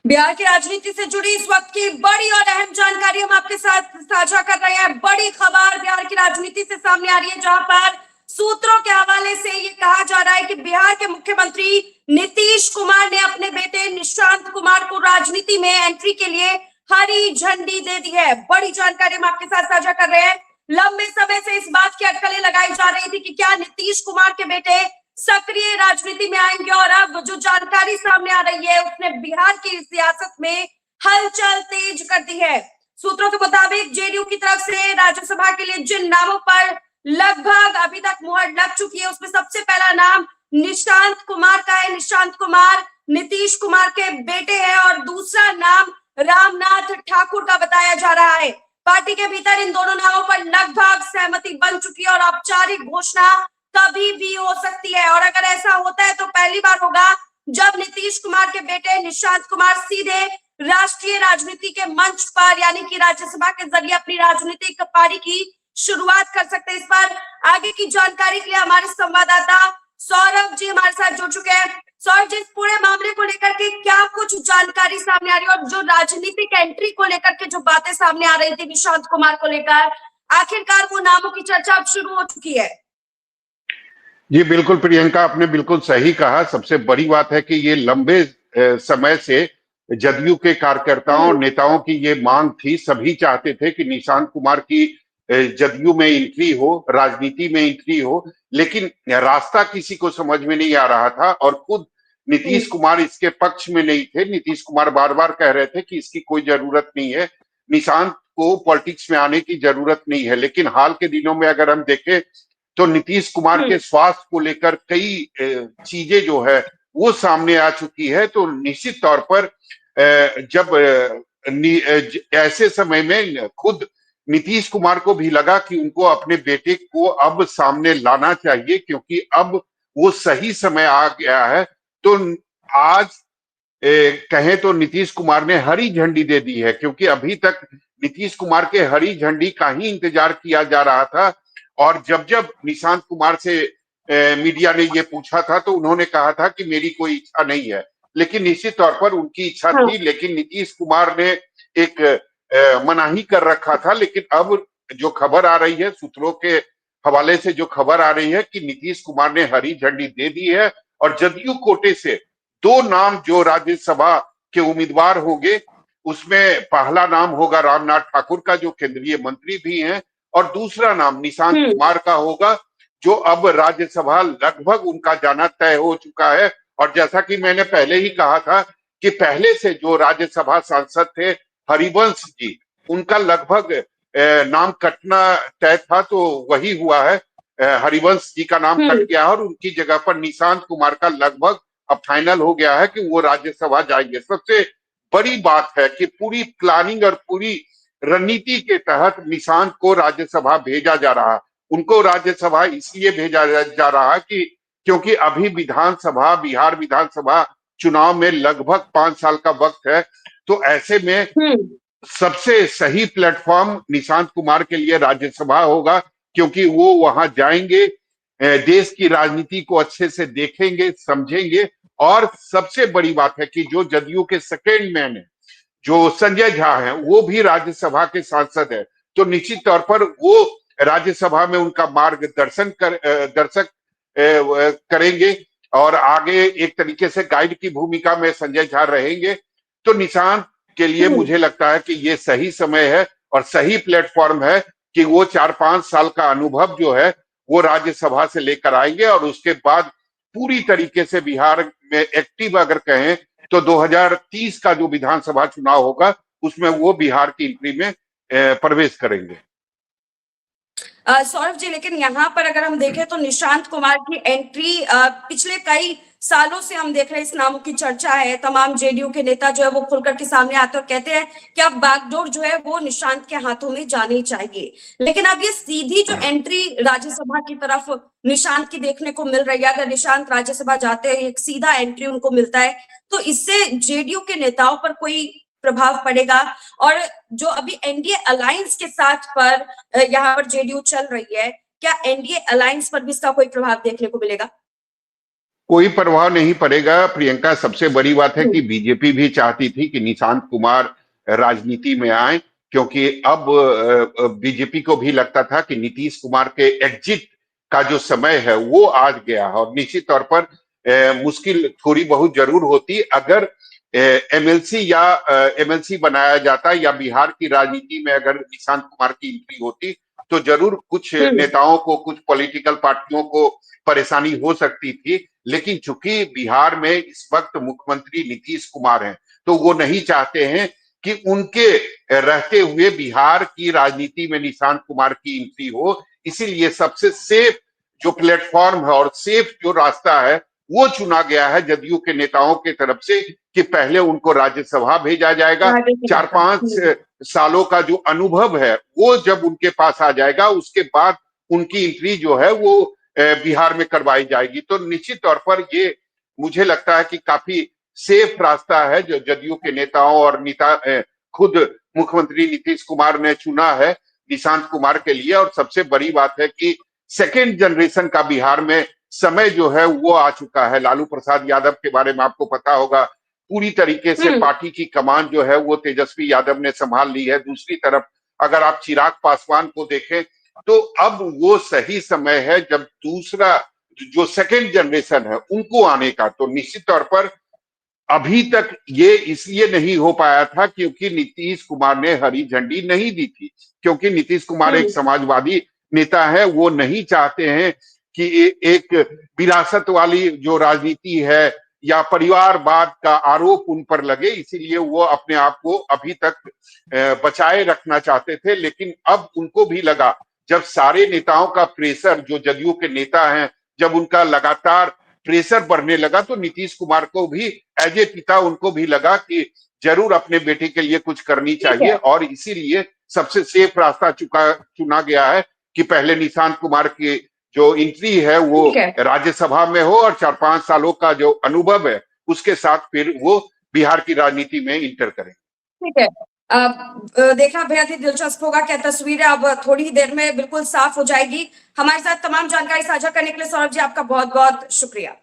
बिहार की राजनीति से जुड़ी इस वक्त की बड़ी और अहम जानकारी हम आपके साथ साझा कर रहे हैं। बड़ी खबर बिहार की राजनीति से सामने आ रही है, जहां पर सूत्रों के हवाले से ये कहा जा रहा है कि बिहार के मुख्यमंत्री नीतीश कुमार ने अपने बेटे निशांत कुमार को राजनीति में एंट्री के लिए हरी झंडी दे दी है। बड़ी जानकारी हम आपके साथ साझा कर रहे हैं। लंबे समय से इस बात की अटकलें लगाई जा रही थी कि क्या नीतीश कुमार के बेटे सक्रिय राजनीति में आएंगे, और अब जो जानकारी सामने आ रही है उसने बिहार की सियासत में हलचल तेज कर दी है। सूत्रों के मुताबिक जेडीयू की तरफ से राज्यसभा के लिए जिन नामों पर लगभग अभी तक मुहर लग चुकी है, उसमें सबसे पहला नाम निशांत कुमार का है। निशांत कुमार नीतीश कुमार के बेटे हैं और दूसरा नाम रामनाथ ठाकुर का बताया जा रहा है। पार्टी के भीतर इन दोनों नामों पर लगभग सहमति बन चुकी है और औपचारिक घोषणा कभी भी हो सकती है। और अगर ऐसा होता है तो पहली बार होगा जब नीतीश कुमार के बेटे निशांत कुमार सीधे राष्ट्रीय राजनीति के मंच पर यानी कि राज्यसभा के जरिए अपनी राजनीतिक पारी की शुरुआत कर सकते हैं। इस पर आगे की जानकारी के लिए हमारे संवाददाता सौरभ जी हमारे साथ जुड़ चुके हैं। सौरभ जी, इस पूरे मामले को लेकर के क्या कुछ जानकारी सामने आ रही है, और जो राजनीतिक एंट्री को लेकर के जो बातें सामने आ रही थी निशांत कुमार को लेकर, आखिरकार वो नामों की चर्चा अब शुरू हो चुकी है? जी बिल्कुल प्रियंका, आपने बिल्कुल सही कहा। सबसे बड़ी बात है कि ये लंबे समय से जदयू के कार्यकर्ताओं और नेताओं की ये मांग थी। सभी चाहते थे कि निशांत कुमार की जदयू में एंट्री हो, राजनीति में एंट्री हो, लेकिन रास्ता किसी को समझ में नहीं आ रहा था और खुद नीतीश कुमार इसके पक्ष में नहीं थे। नीतीश कुमार बार बार कह रहे थे कि इसकी कोई जरूरत नहीं है, निशांत को पॉलिटिक्स में आने की जरूरत नहीं है। लेकिन हाल के दिनों में अगर हम देखें तो नीतीश कुमार के स्वास्थ्य को लेकर कई चीजें जो है वो सामने आ चुकी है। तो निश्चित तौर पर जब ऐसे समय में खुद नीतीश कुमार को भी लगा कि उनको अपने बेटे को अब सामने लाना चाहिए, क्योंकि अब वो सही समय आ गया है। तो आज कहें तो नीतीश कुमार ने हरी झंडी दे दी है, क्योंकि अभी तक नीतीश कुमार के हरी झंडी का ही इंतजार किया जा रहा था। और जब जब निशांत कुमार से मीडिया ने ये पूछा था तो उन्होंने कहा था कि मेरी कोई इच्छा नहीं है, लेकिन निश्चित तौर पर उनकी इच्छा थी। लेकिन नीतीश कुमार ने एक मनाही कर रखा था। लेकिन अब जो खबर आ रही है, सूत्रों के हवाले से जो खबर आ रही है कि नीतीश कुमार ने हरी झंडी दे दी है और जदयू कोटे से दो नाम जो राज्यसभा के उम्मीदवार होंगे, उसमें पहला नाम होगा रामनाथ ठाकुर का, जो केंद्रीय मंत्री भी हैं, और दूसरा नाम निशांत कुमार का होगा, जो अब राज्यसभा लगभग उनका जाना तय हो चुका है। और जैसा कि मैंने पहले ही कहा था कि पहले से जो राज्यसभा सांसद थे हरिवंश जी, उनका लगभग नाम कटना तय था, तो वही हुआ है। हरिवंश जी का नाम कट गया और उनकी जगह पर निशांत कुमार का लगभग अब फाइनल हो गया है कि वो राज्यसभा जाएंगे। सबसे बड़ी बात है कि पूरी प्लानिंग और पूरी रणनीति के तहत निशांत को राज्यसभा भेजा जा रहा है। उनको राज्यसभा इसलिए भेजा जा रहा है कि क्योंकि अभी बिहार विधानसभा चुनाव में लगभग 5 साल का वक्त है। तो ऐसे में सबसे सही प्लेटफॉर्म निशांत कुमार के लिए राज्यसभा होगा, क्योंकि वो वहां जाएंगे, देश की राजनीति को अच्छे से देखेंगे, समझेंगे। और सबसे बड़ी बात है कि जो जदयू के सेकेंड मैन है, जो संजय झा हैं, वो भी राज्यसभा के सांसद है। तो निश्चित तौर पर वो राज्यसभा में उनका मार्गदर्शन दर्शक करेंगे और आगे एक तरीके से गाइड की भूमिका में संजय झा रहेंगे। तो निशांत के लिए मुझे लगता है कि ये सही समय है और सही प्लेटफॉर्म है कि वो 4-5 साल का अनुभव जो है वो राज्यसभा से लेकर आएंगे और उसके बाद पूरी तरीके से बिहार में एक्टिव अगर कहें तो 2030 का जो विधानसभा चुनाव होगा उसमें वो बिहार की एंट्री में प्रवेश करेंगे। सौरभ जी, लेकिन यहाँ पर अगर हम देखें तो निशांत कुमार की एंट्री पिछले कई सालों से हम देख रहे हैं, इस नामों की चर्चा है। तमाम जेडीयू के नेता जो है वो खुलकर के सामने आते और कहते हैं कि अब बागडोर जो है वो निशांत के हाथों में जानी चाहिए। लेकिन अब ये सीधी जो एंट्री राज्यसभा की तरफ निशांत की देखने को मिल रही है, अगर निशांत राज्यसभा जाते हैं, एक सीधा एंट्री उनको मिलता है, तो इससे जेडीयू के नेताओं पर कोई प्रभाव पड़ेगा? और जो अभी एनडीए अलायंस के साथ पर यहाँ पर जेडीयू चल रही है, क्या एनडीए अलायंस पर भी इसका कोई प्रभाव देखने को मिलेगा? कोई प्रभाव नहीं पड़ेगा प्रियंका। सबसे बड़ी बात है कि हम्म। बीजेपी भी चाहती थी कि निशांत कुमार राजनीति में आए, क्योंकि अब बीजेपी को भी लगता था कि नीतीश कुमार के एग्जिट का जो समय है वो आज गया है। और निश्चित तौर पर मुश्किल थोड़ी बहुत जरूर होती अगर एमएलसी या एमएलसी बनाया जाता, या बिहार की राजनीति में अगर निशांत कुमार की एंट्री होती तो जरूर कुछ नेताओं को, कुछ पॉलिटिकल पार्टियों को परेशानी हो सकती थी। लेकिन चूंकि बिहार में इस वक्त मुख्यमंत्री नीतीश कुमार हैं, तो वो नहीं चाहते हैं कि उनके रहते हुए बिहार की राजनीति में निशांत कुमार की एंट्री हो। इसीलिए सबसे सेफ जो प्लेटफॉर्म है और सेफ जो रास्ता है वो चुना गया है जदयू के नेताओं के तरफ से, कि पहले उनको राज्यसभा भेजा जाएगा। चार पांच सालों का जो अनुभव है वो जब उनके पास आ जाएगा, उसके बाद उनकी एंट्री जो है वो बिहार में करवाई जाएगी। तो निश्चित तौर पर ये मुझे लगता है कि काफी सेफ रास्ता है जो जदयू के नेताओं और खुद मुख्यमंत्री नीतीश कुमार ने चुना है निशांत कुमार के लिए। और सबसे बड़ी बात है कि सेकेंड जनरेशन का बिहार में समय जो है वो आ चुका है। लालू प्रसाद यादव के बारे में आपको पता होगा, पूरी तरीके से पार्टी की कमान जो है वो तेजस्वी यादव ने संभाल ली है। दूसरी तरफ अगर आप चिराग पासवान को देखें तो अब वो सही समय है जब दूसरा जो सेकेंड जनरेशन है उनको आने का। तो निश्चित तौर पर अभी तक ये इसलिए नहीं हो पाया था क्योंकि नीतीश कुमार ने हरी झंडी नहीं दी थी, क्योंकि नीतीश कुमार एक समाजवादी नेता है। वो नहीं चाहते हैं कि एक विरासत वाली जो राजनीति है या परिवारवाद का आरोप उन पर लगे, इसीलिए वो अपने आप को अभी तक बचाए रखना चाहते थे। लेकिन अब उनको भी लगा, जब सारे नेताओं का प्रेशर, जो जदयू के नेता हैं, जब उनका लगातार प्रेशर बढ़ने लगा, तो नीतीश कुमार को भी एज ए पिता उनको भी लगा कि जरूर अपने बेटे के लिए कुछ करनी चाहिए। और इसीलिए सबसे सेफ रास्ता चुना गया है कि पहले निशांत कुमार की जो एंट्री है वो राज्यसभा में हो, और 4-5 सालों का जो अनुभव है उसके साथ फिर वो बिहार की राजनीति में इंटर करें। ठीक है। देखना बेहद ही दिलचस्प होगा क्या तस्वीरें अब थोड़ी ही देर में बिल्कुल साफ हो जाएगी। हमारे साथ तमाम जानकारी साझा करने के लिए सौरभ जी आपका बहुत बहुत शुक्रिया।